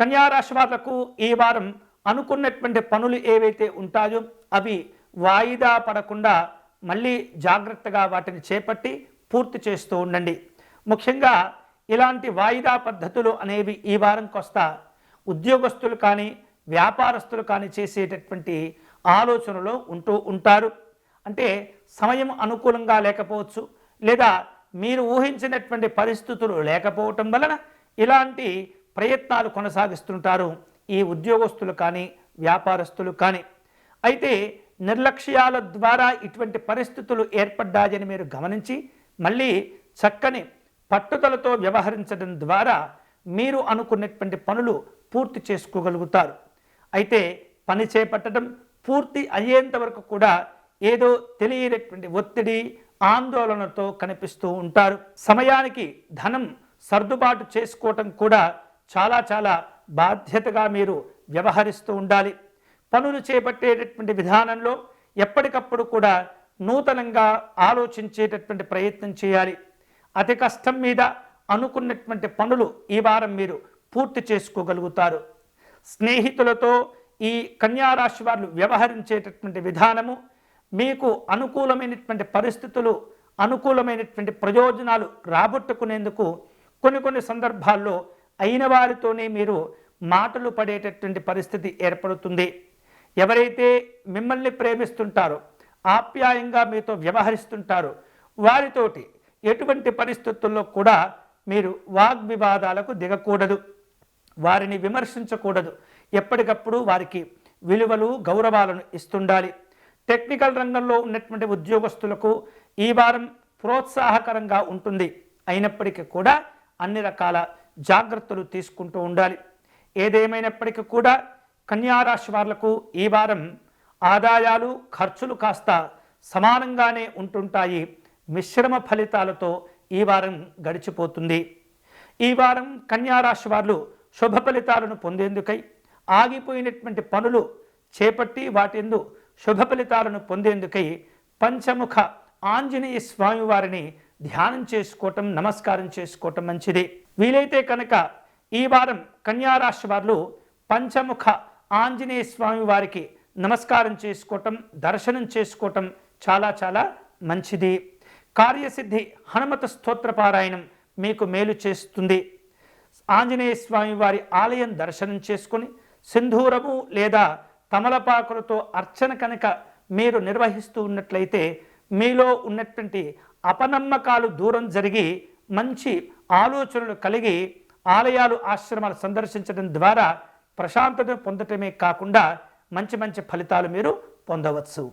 కన్యా రాశి వాళ్లకు ఈ వారం అనుకున్నటువంటి పనులు ఏవైతే ఉంటాయో అవి వాయిదా పడకుండా మళ్ళీ జాగ్రత్తగా వాటిని చేపట్టి పూర్తి చేస్తూ ఉండండి. ముఖ్యంగా ఇలాంటి వాయిదా పద్ధతులు అనేవి ఈ వారం కొస్తా ఉద్యోగస్తులు కానీ వ్యాపారస్తులు కానీ చేసేటటువంటి ఆలోచనలో ఉంటారు. అంటే సమయం అనుకూలంగా లేకపోవచ్చు, లేదా మీరు ఊహించినటువంటి పరిస్థితులు లేకపోవటం వలన ఇలాంటి ప్రయత్నాలు కొనసాగిస్తుంటారు ఈ ఉద్యోగస్తులు కానీ వ్యాపారస్తులు కానీ. అయితే నిర్లక్ష్యాల ద్వారా ఇటువంటి పరిస్థితులు ఏర్పడ్డాయని మీరు గమనించి మళ్ళీ చక్కని పట్టుదలతో వ్యవహరించడం ద్వారా మీరు అనుకున్నటువంటి పనులు పూర్తి చేసుకోగలుగుతారు. అయితే పని చేపట్టడం పూర్తి అయ్యేంత వరకు కూడా ఏదో తెలియనటువంటి ఒత్తిడి ఆందోళనతో కనిపిస్తూ ఉంటారు. సమయానికి ధనం సర్దుబాటు చేసుకోవటం కూడా చాలా చాలా బాధ్యతగా మీరు వ్యవహరిస్తూ ఉండాలి. పనులు చేపట్టేటటువంటి విధానంలో ఎప్పటికప్పుడు కూడా నూతనంగా ఆలోచించేటటువంటి ప్రయత్నం చేయాలి. అతి కష్టం మీద అనుకున్నటువంటి పనులు ఈ వారం మీరు పూర్తి చేసుకోగలుగుతారు. స్నేహితులతో ఈ కన్యా రాశి వారు వ్యవహరించేటటువంటి విధానము మీకు అనుకూలమైనటువంటి పరిస్థితులు, అనుకూలమైనటువంటి ప్రయోజనాలు రాబట్టుకునేందుకు కొన్ని సందర్భాల్లో అయిన వారితోనే మీరు మాటలు పడేటటువంటి పరిస్థితి ఏర్పడుతుంది. ఎవరైతే మిమ్మల్ని ప్రేమిస్తుంటారో, ఆప్యాయంగా మీతో వ్యవహరిస్తుంటారో వారితోటి ఎటువంటి పరిస్థితుల్లో కూడా మీరు వాగ్వివాదాలకు దిగకూడదు, వారిని విమర్శించకూడదు. ఎప్పటికప్పుడు వారికి విలువలు గౌరవాలను ఇస్తుండాలి. టెక్నికల్ రంగంలో ఉన్నటువంటి ఉద్యోగస్తులకు ఈ వారం ప్రోత్సాహకరంగా ఉంటుంది. అయినప్పటికీ కూడా అన్ని రకాల జాగ్రత్తలు తీసుకుంటూ ఉండాలి. ఏదేమైనప్పటికీ కూడా కన్యా రాశి వాళ్లకు ఈ వారం ఆదాయాలు ఖర్చులు కాస్త సమానంగానే ఉంటుంటాయి. మిశ్రమ ఫలితాలతో ఈ వారం గడిచిపోతుంది. ఈ వారం కన్యా రాశి వారు శుభ ఫలితాలను పొందేందుకై ఆగిపోయినటువంటి పనులు చేపట్టి వాటిందు శుభ ఫలితాలను పొందేందుకై పంచముఖ ఆంజనేయ స్వామి వారిని ధ్యానం చేసుకోవటం, నమస్కారం చేసుకోవటం మంచిది. వీలైతే కనుక ఈ వారం కన్యా రాశి వారు పంచముఖ ఆంజనేయ స్వామి వారికి నమస్కారం చేసుకోవటం, దర్శనం చేసుకోవటం చాలా చాలా మంచిది. కార్యసిద్ధి హనుమత స్తోత్ర పారాయణం మీకు మేలు చేస్తుంది. ఆంజనేయ స్వామి వారి ఆలయం దర్శనం చేసుకొని సింధూరము లేదా తమలపాకులతో అర్చన కనుక మీరు నిర్వహిస్తూ ఉన్నట్లయితే మీలో ఉన్నటువంటి అపనమ్మకాలు దూరం జరిగి మంచి ఆలోచనలు కలిగి ఆలయాలు ఆశ్రమాలు సందర్శించడం ద్వారా ప్రశాంతత పొందటమే కాకుండా మంచి ఫలితాలు మీరు పొందవచ్చు.